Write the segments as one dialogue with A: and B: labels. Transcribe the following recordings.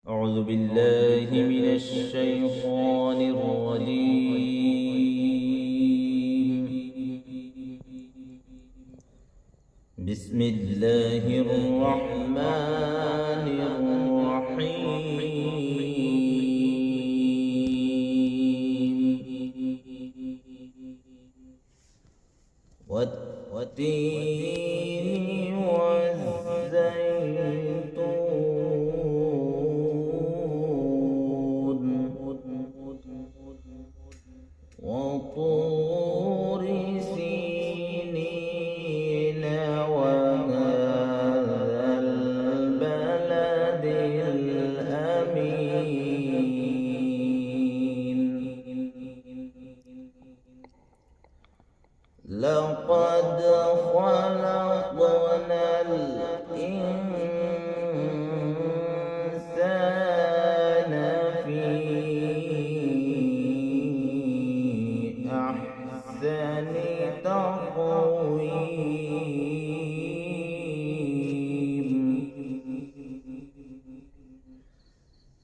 A: أعوذ بالله من الشيطان الرجيم. بسم الله الرحمن الرحيم. والتين والزيتون وطور سينين وهذا البلد الأمين. لقد خلقنا الإنسان في أحسن تقويم.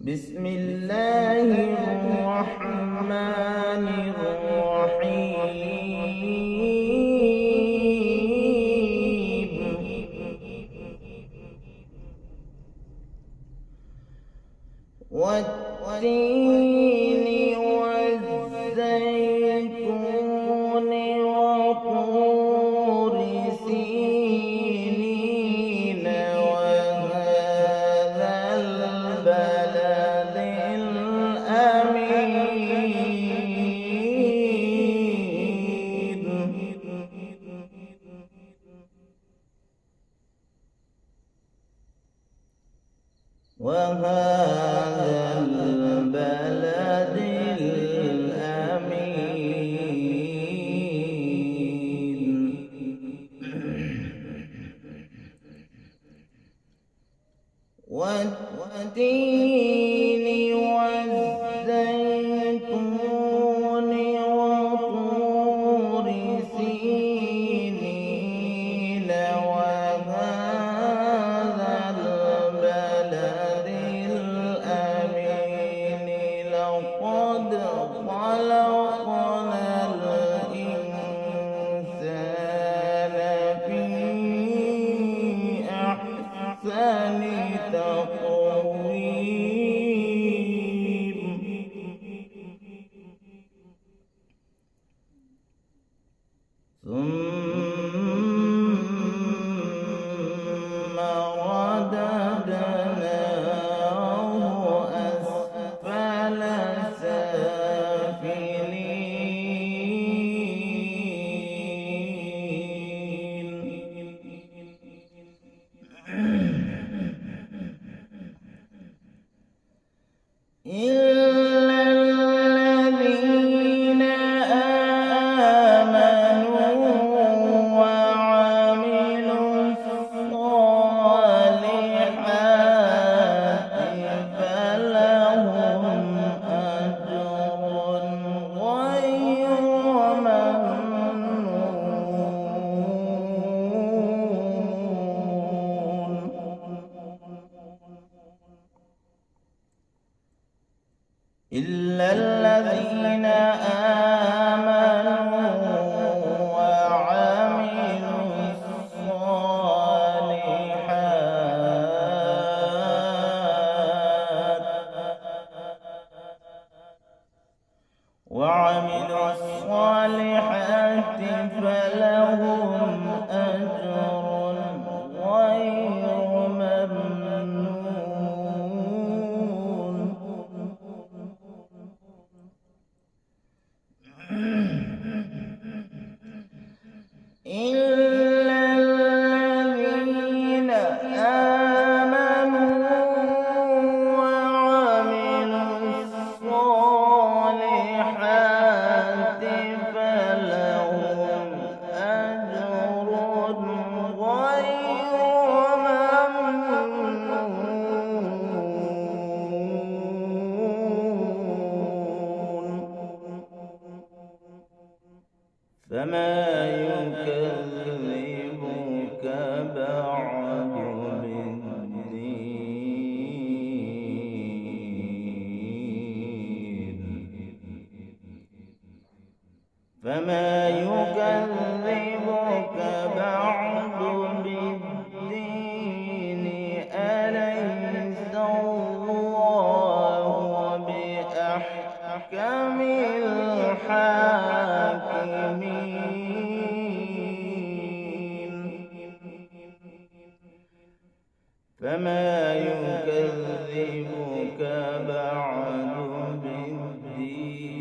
A: بسم الله الرحمن الرحيم. والتين والزيتون وطور سينين وهذا البلد الأمين. وهذا البلد الأمين. والتين والزيتون وطور سينين وهذا البلد الأمين. لقد خلقنا الإنسان في أحسن تقويم. ثم رددناه أسفل سافلين. إلا الذين آمنوا وعملوا الصالحات فلهم أجر غير ممنون. إلا الذين آمنوا وعملوا الصالحات فلهم أجر غير ممنون. إلا الذين آمنوا وعملوا الصالحات فما يكذبك بعد بالدين أليس الله بأحكم الحاكمين فما يكذبك بعد بالدين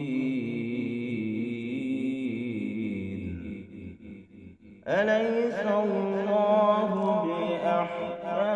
A: أليس الله بأحكم